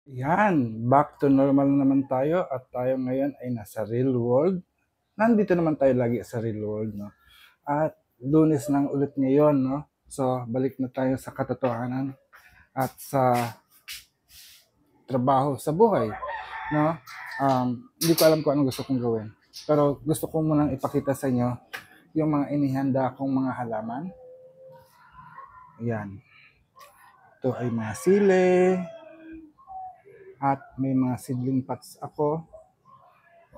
Yan, back to normal naman tayo at tayo ngayon ay nasa real world. Nandito naman tayo lagi sa real world, no? At Lunes nang ulit ngayon, no? So, balik na tayo sa katotohanan at sa trabaho, sa buhay, no? Hindi ko alam kung anong gusto kong gawin. Pero gusto ko munang ipakita sa inyo yung mga inihanda kong mga halaman. Yan. Ito ay mga sili at may mga seedling pots ako.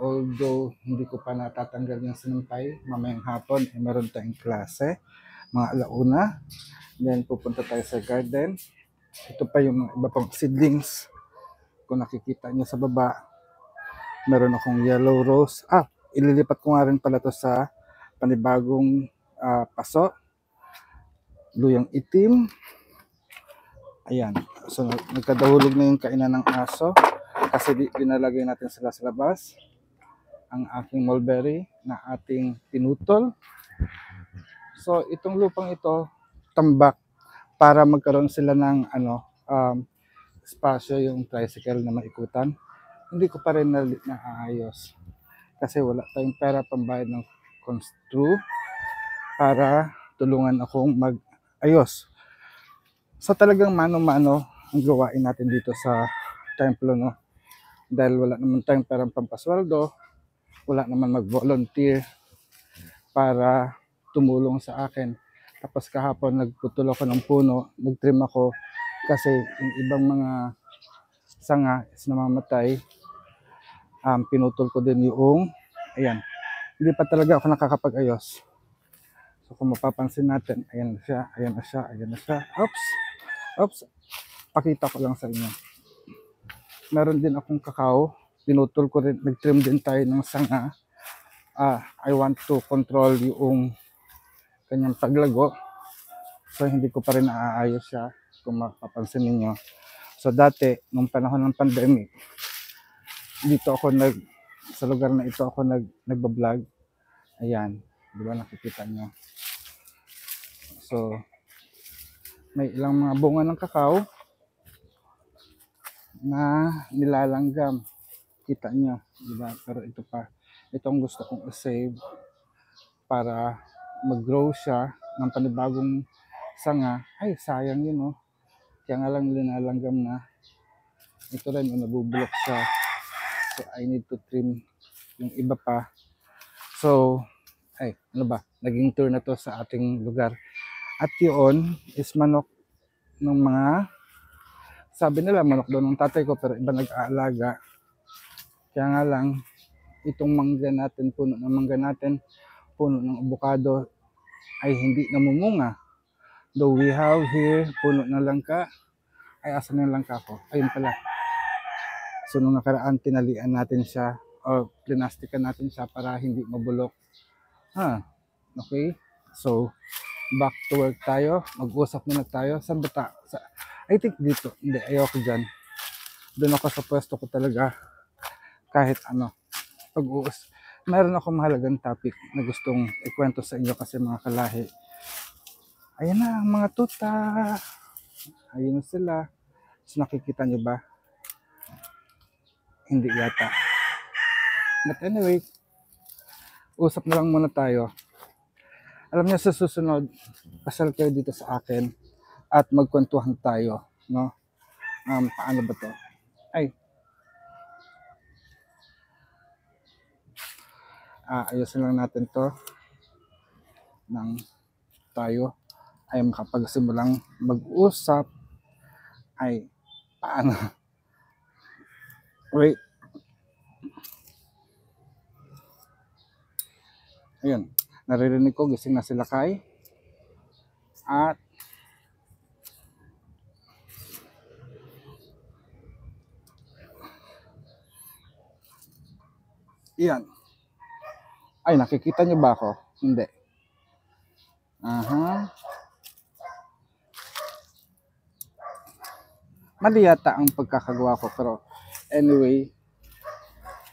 Although hindi ko pa natatanggal yung sinampay, mamayang hapon ay meron tayong klase, mga alauna. Then pupunta tayo sa garden. Ito pa yung mga iba pang seedlings. Kung nakikita nyo sa baba, meron akong yellow rose. Ililipat ko nga rin pala to sa panibagong paso. Luyang itim. Ayan. So nagkadahulog na yung kainan ng aso kasi pinalagay natin sila sa labas. Ang aking mulberry na ating pinutol. So itong lupang ito, tambak para magkaroon sila ng espasyo yung tricycle na maikutan. Hindi ko pa rin naayos kasi wala tayong pera pambayad ng constru para tulungan akong mag-ayos. So talagang mano-mano ang gawain natin dito sa templo, no? Dahil wala naman tayong perang pampasweldo, wala naman mag-volunteer para tumulong sa akin. Tapos kahapon nagputol ako ng puno, nagtrim ako kasi yung ibang mga sanga is namamatay. Pinutol ko din yung, ayan, hindi pa talaga ako nakakapag-ayos. So kung mapapansin natin, ayan na siya, ayan na siya, ayan na siya. Oops, pakita ko lang sa inyo. Meron din akong kakao, pinutol ko rin, nagtrim din tayo ng sanga. I want to control yung kanyang paglago. So hindi ko pa rin naaayos siya kung mapapansin niyo. So dati, nung panahon ng pandemic, dito ako sa lugar na ito ako nagba-vlog. Ayan, di ba nakikita niyo? So, may ilang mga bunga ng kakao na nilalanggam. Kita niyo, di ba? Pero ito pa, ito ang gusto kong i-save para mag-grow siya ng panibagong sanga. Ay, sayang yun, oh. Kaya nga lang linalanggam na. Ito rin, nabubulok siya. So, I need to trim yung iba pa. So, ano ba? Naging tour na to sa ating lugar. At yun is manok ng mga, sabi nila manok daw ng tatay ko, pero iba nag-aalaga. Kaya nga lang, itong mangga natin, puno ng mangga natin, puno ng avocado, ay hindi namumunga. Though we have here, puno ng langka. Ay, asan yung langka ko? Ayun pala. So, nung nakaraan, tinalian natin siya o plinastikan natin siya para hindi mabulok. Okay. So, back to work tayo. Mag-usap muna tayo. Saan ba I think dito. Hindi, ayoko dyan. Doon ako sa pwesto ko talaga. Kahit ano. Meron akong mahalagang topic na gustong ikwento sa inyo kasi mga kalahi. Ayan na, mga tuta. Ayun na sila. So, nakikita nyo ba? Hindi yata. But anyway, usap na lang muna tayo. Alam niyo sa susunod, pasal kayo dito sa akin at magkwentuhan tayo, no? Paano ba to? Ayusin lang natin to nang tayo ay makapagsimulang mag-usap. Paano? Wait. Ayun, naririnig ko, gising na sila Kay. At yan. Ay, nakikita niyo ba ako? Hindi. Mali yata ang pagkakagawa ko, pero anyway,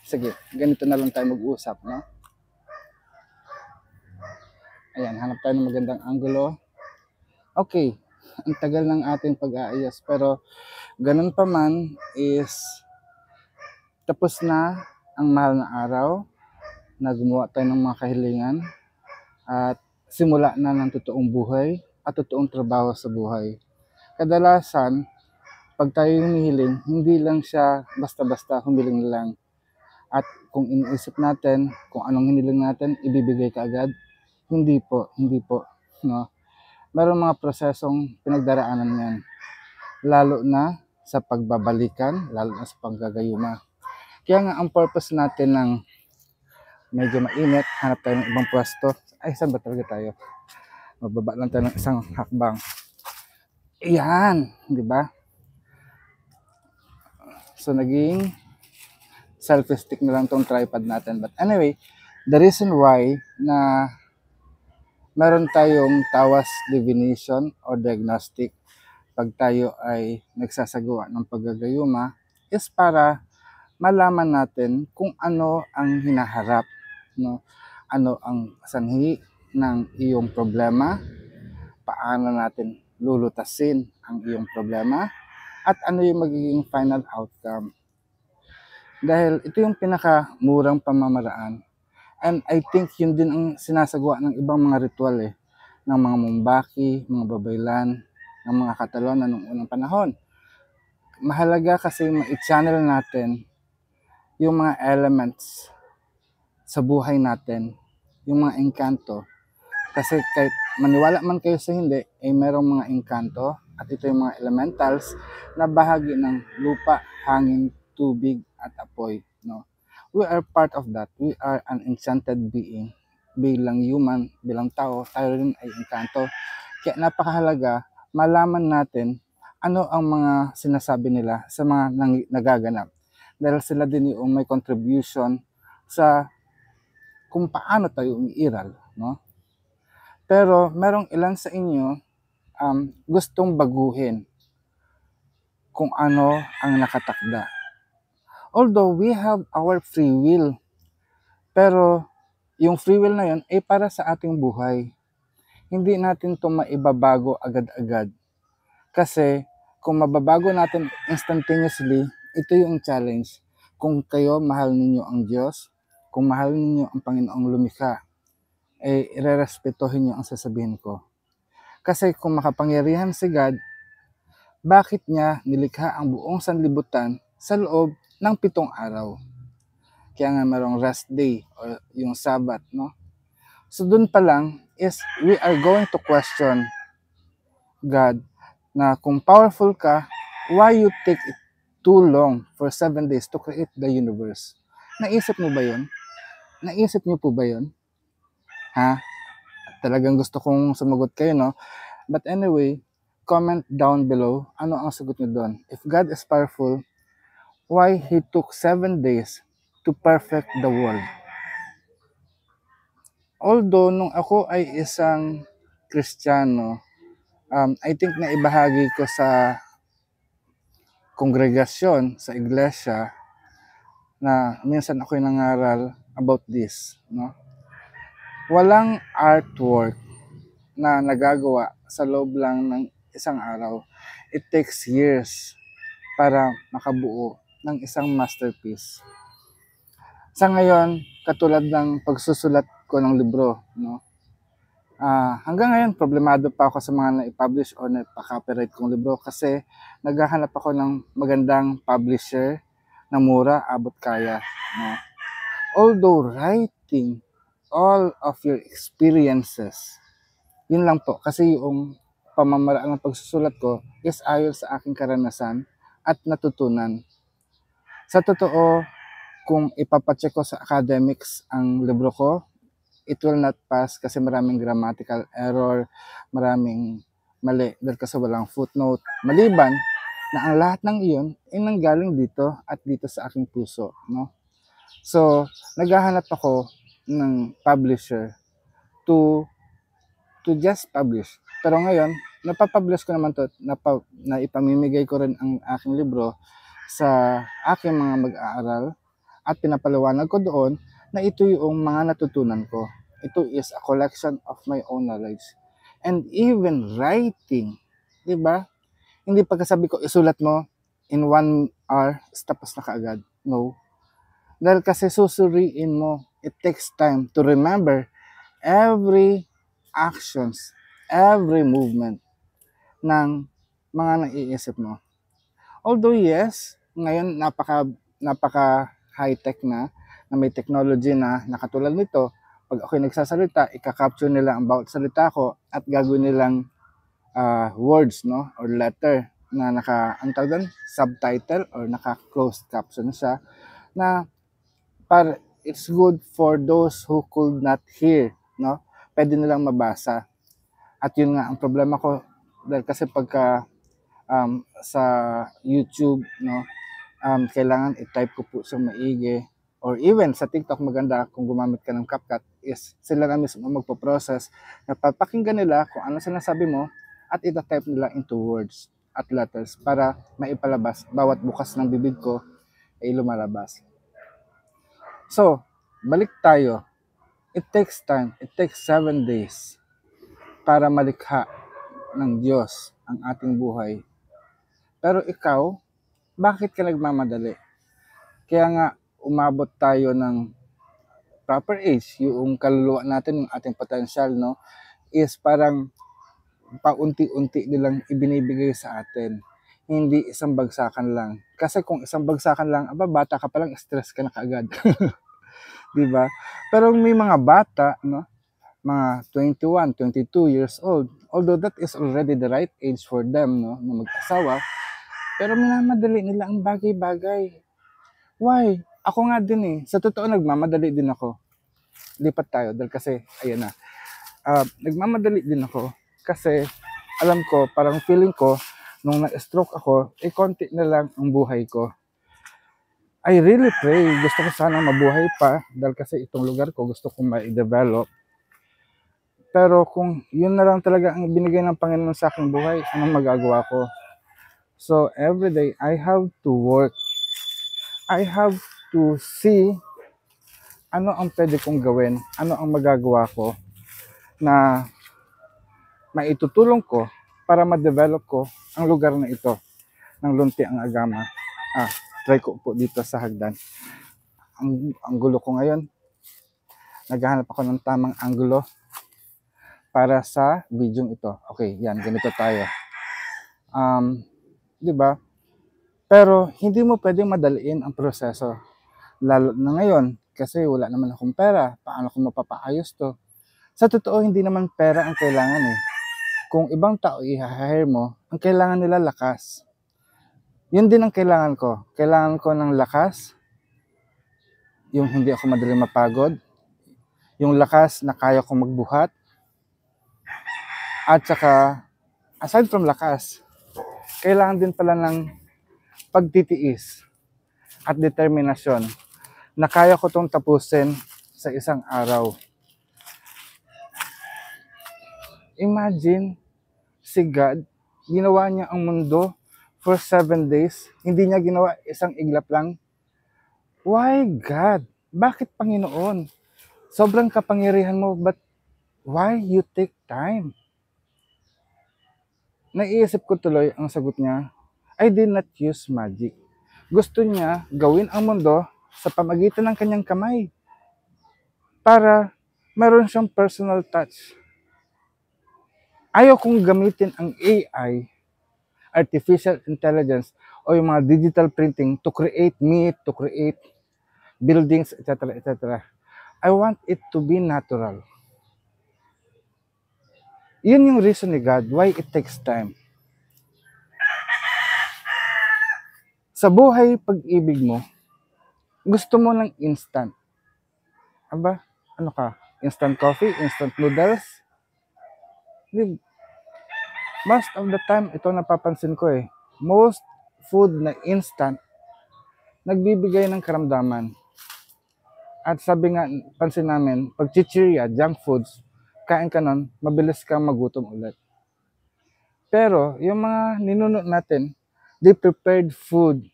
sige, ganito na lang tayo mag-usap, no? Ayan, hanap tayo ng magandang angulo. Okay. ang tagal ng ating pag-aayos. Pero ganun pa man is tapos na ang mahal na araw na gumawa tayo ng mga kahilingan at simula na ng totoong buhay at totoong trabaho sa buhay. Kadalasan, pag tayo humihiling, hindi lang siya basta-basta humiling lang. At kung iniisip natin kung anong hiniling natin, ibibigay ka agad, hindi po, no? Meron mga prosesong pinagdaraanan yan, lalo na sa pagbabalikan, lalo na sa paggagayuma. Kaya nga ang purpose natin ng medyo mainit, hanap tayo ng ibang pwesto. Ay, saan ba talaga tayo? Mababa lang tayo ng isang hakbang. Iyan, di ba? So, naging selfie stick na lang tong tripod natin. But anyway, the reason why na meron tayong tawas divination or diagnostic pag tayo ay nagsasagawa ng paggagayuma is para malaman natin kung ano ang hinaharap, no? Ano ang sanhi ng iyong problema, paano natin lulutasin ang iyong problema, at ano yung magiging final outcome. Dahil ito yung pinakamurang pamamaraan. And I think yun din ang sinasagawa ng ibang mga ritual ng mga mumbaki, mga babaylan, ng mga Katalonan noong unang panahon. Mahalaga kasi ma-channel natin yung mga elements sa buhay natin, yung mga engkanto. Kasi kahit maniwala man kayo sa hindi, ay merong mga engkanto at ito yung mga elementals na bahagi ng lupa, hangin, tubig at apoy, no? We are part of that. We are an enchanted being. Bilang human, bilang tao, tayo rin ay engkanto. Kaya napakahalaga malaman natin ano ang mga sinasabi nila sa mga nagaganap. Dahil sila din yung may contribution sa kung paano tayo umiiral, no? Pero merong ilan sa inyo gustong baguhin kung ano ang nakatakda. Although we have our free will, pero yung free will na yun ay para sa ating buhay. Hindi natin ito maibabago agad-agad. Kasi kung mababago natin instantaneously, ito yung challenge. Kung kayo mahal ninyo ang Diyos, kung mahal ninyo ang Panginoong lumikha, eh irerespetuhin nyo ang sasabihin ko. Kasi kung makapangyarihan si God, bakit niya nilikha ang buong sanlibutan sa loob ng 7 araw? Kaya nga merong rest day o yung Sabbath, no? So dun pa lang is we are going to question God na kung powerful ka, why you take it too long for 7 days to create the universe? Naisip mo ba yun? Naisip niyo po ba yun? Ha? Talagang gusto kong sumagot kayo, no? But anyway, comment down below ano ang sagot niyo doon. If God is powerful, why He took 7 days to perfect the world? Although nung ako ay isang Kristiyano, I think na ibahagi ko sa kongregasyon, sa iglesia, na minsan ako'y nangaral about this, no? Walang artwork na nagagawa sa loob lang ng isang araw. It takes years para makabuo ng isang masterpiece. Sa ngayon, katulad ng pagsusulat ko ng libro, no? Hanggang ngayon, problemado pa ako sa mga na-publish o na-copyright kong libro kasi naghahanap ako ng magandang publisher na mura, abot kaya. No? Although writing all of your experiences, yun lang po. Kasi yung pamamaraan ng pagsusulat ko is ayon sa aking karanasan at natutunan. Sa totoo, kung ipapacheck ko sa academics ang libro ko, it will not pass kasi maraming grammatical error, maraming mali dahil kasi walang footnote. Maliban na ang lahat ng iyon ay nanggaling dito at dito sa aking puso, no? So, naghahanap ako ng publisher to just publish. Pero ngayon, napapublish ko naman to, na ipamimigay ko rin ang aking libro sa aking mga mag-aaral at pinapaliwanag ko doon na ito yung mga natutunan ko. Ito is a collection of my own knowledge. And even writing Diba? Hindi pagkasabi ko, isulat mo in 1 hour, tapos na kaagad. No. Dahil kasi susuriin mo, it takes time to remember every actions, every movement ng mga naiisip mo. Although yes, ngayon napaka high-tech na may technology na nakatulad nito, pag ako'y nagsasalita, ika-capture nila ang bawat salita ko at gagawin nilang words, no, or letter na ang tawag doon, subtitle or naka-closed caption siya, na para it's good for those who could not hear, no? Pwede nilang mabasa. At yun nga ang problema ko, dahil kasi pagka sa YouTube, no, kailangan i-type ko po sa maigi, or even sa TikTok maganda kung gumamit ka ng CapCut, is sila na mismo magpo-process, napapakinggan nila kung ano sinasabi mo at ita-type nila into words at letters para maipalabas bawat bukas ng bibig ko ay lumalabas. So, balik tayo. It takes time. It takes 7 days para malikha ng Diyos ang ating buhay. Pero ikaw, bakit ka nagmamadali? Kaya nga, umabot tayo ng proper age, yung kaluluwa natin, yung ating potential, no, is parang paunti-unti nilang ibinibigay sa atin. Hindi isang bagsakan lang. Kasi kung isang bagsakan lang, bata ka pa lang, stress ka na kaagad. Diba? Pero may mga bata, no, mga 21, 22 years old, although that is already the right age for them, no, na mag-asawa, pero minamadali nila ang bagay-bagay. Why? Ako nga din eh. Sa totoo, nagmamadali din ako. Lipat tayo dahil kasi, ayan na. Nagmamadali din ako kasi alam ko, parang feeling ko, nung na-stroke ako, konti na lang ang buhay ko. I really pray, gusto ko sana mabuhay pa dahil kasi itong lugar ko gusto kong ma-develop. Pero kung yun na lang talaga ang binigay ng Panginoon sa aking buhay, anong magagawa ko? So every day, I have to work. I have to see ano ang pwede kong gawin, ano ang magagawa ko na maitutulong ko para ma-develop ko ang lugar na ito ng Lunti ang Agama. Try ko po dito sa hagdan. Ang gulo ko ngayon. Naghahanap ako ng tamang anggulo para sa video ito. Okay, yan, ganito tayo. Di ba? Pero hindi mo pwedeng madaliin ang proseso. Lalo na ngayon, kasi wala naman akong pera. Paano ko mapapaayos to? Sa totoo, hindi naman pera ang kailangan eh. Kung ibang tao i-hire mo, ang kailangan nila lakas. Yun din ang kailangan ko. Kailangan ko ng lakas, yung hindi ako madaling mapagod, yung lakas na kaya kong magbuhat, at saka, aside from lakas, kailangan din pala ng pagtitiis at determinasyon na kaya ko itong tapusin sa isang araw. Imagine, si God, ginawa niya ang mundo for 7 days. Hindi niya ginawa isang iglap lang. Why God? Bakit Panginoon? Sobrang kapangyarihan mo, but why you take time? Naiisip ko tuloy ang sagot niya, I did not use magic. Gusto niya gawin ang mundo sa pamagitan ng kanyang kamay para meron siyang personal touch. Ayaw kong gamitin ang AI, artificial intelligence, o yung mga digital printing to create meat, to create buildings, etc., etc. I want it to be natural. Yun yung reason ni God why it takes time. Sa buhay pag-ibig mo, gusto mo ng instant. Aba, ano ka? Instant coffee? Instant noodles? Most of the time, ito napapansin ko eh. Most food na instant, nagbibigay ng karamdaman. At sabi nga, pansin namin, pag chichirya, junk foods, kain ka nun, mabilis kang magutom ulit. Pero, yung mga ninunod natin, they prepared food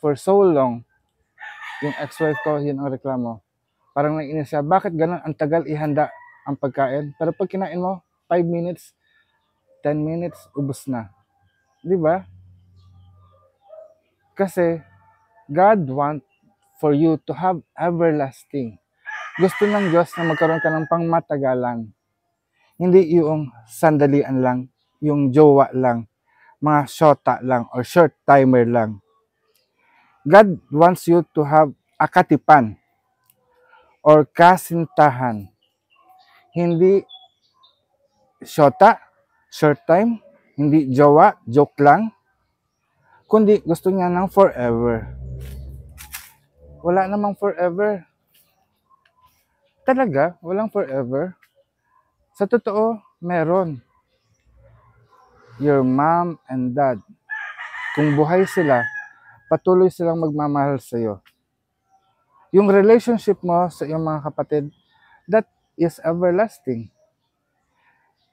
for so long. Yung ex-wife ko, yun ang reklamo. Parang naiinis siya, bakit ganun ang tagal ihanda ang pagkain? Pero pag kinain mo, 5 minutes, 10 minutes, ubos na. Di ba? Kasi God want for you to have everlasting. Gusto ng Diyos na magkaroon ka ng pangmatagalan. Hindi yung sandalian lang, yung jowa lang, mga shota lang, or short timer lang. God wants you to have a katipan or kasintahan. Hindi shota, short time, hindi jowa, joke lang, kundi gusto niya ng forever. Wala namang forever. Talaga, walang forever. Sa totoo, meron. Your mom and dad, kung buhay sila, patuloy silang magmamahal sa iyo. Yung relationship mo sa iyong mga kapatid, that is everlasting.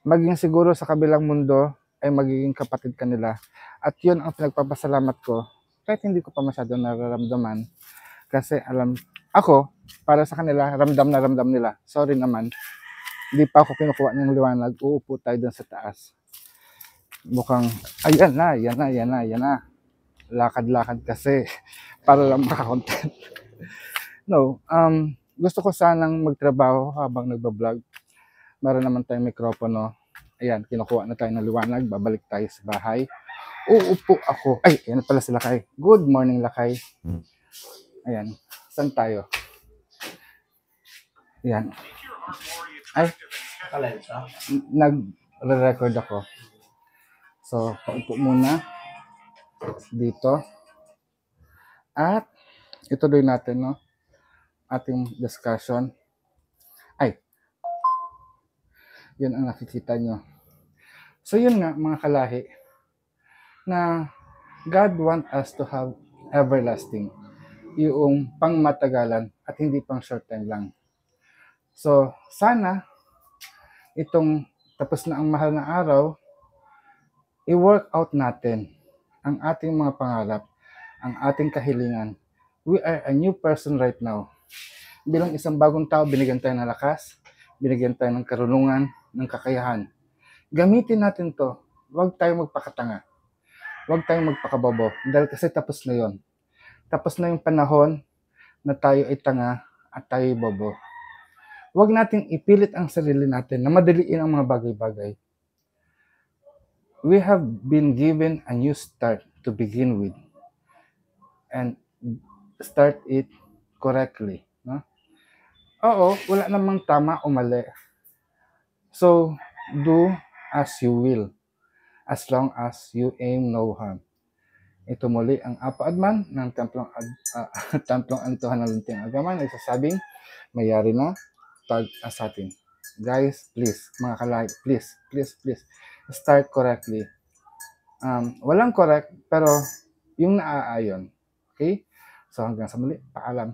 Maging siguro sa kabilang mundo ay magiging kapatid ka nila. At yun ang pinagpapasalamat ko, kahit hindi ko pa masyado nararamdaman. Kasi alam, ako, para sa kanila, ramdam na ramdam nila. Sorry naman, hindi pa ako kinukuha ng liwanag. Uupo tayo dun sa taas. Mukhang, ayan na, yan na, yan na, yan na. Lakad-lakad kasi para lang makakontent. No, gusto ko sanang magtrabaho habang nagbablog. Meron naman tayong mikropono. Ayan, kinukuha na tayo ng liwanag. Babalik tayo sa bahay. Uupo ako. Ay, ayan pala si Lakay. Good morning, Lakay. Ayan, saan tayo? Ayan. Ay, nag-record ako. So, paupo muna dito. At ituloy natin, no, ating discussion. Ay, yun ang nakikita nyo. So, yun nga, mga kalahi, na God want us to have everlasting. Yung pangmatagalan at hindi pang short time lang. So, sana, itong tapos na ang mahal na araw, i-work out natin ang ating mga pangarap, ang ating kahilingan. We are a new person right now. Bilang isang bagong tao, binigyan tayo ng lakas, binigyan tayo ng karunungan, ng kakayahan. Gamitin natin to. Huwag tayong magpakatanga. Huwag tayong magpakabobo. Dahil kasi tapos na yon. Tapos na yung panahon na tayo ay tanga at tayo ay bobo. Huwag nating ipilit ang sarili natin na madaliin ang mga bagay-bagay. We have been given a new start to begin with. And start it correctly. No? Oo, wala namang tama o mali. So, do as you will, as long as you aim no harm. Ito muli ang Apa Adman ng Templong Antuhan ng Lunting Agaman ay sasabing, mayari na pag-asatin. Guys, please, mga kalay, please, start correctly. Walang correct, pero yung naaayon. Okay? So hanggang sa muli, paalam.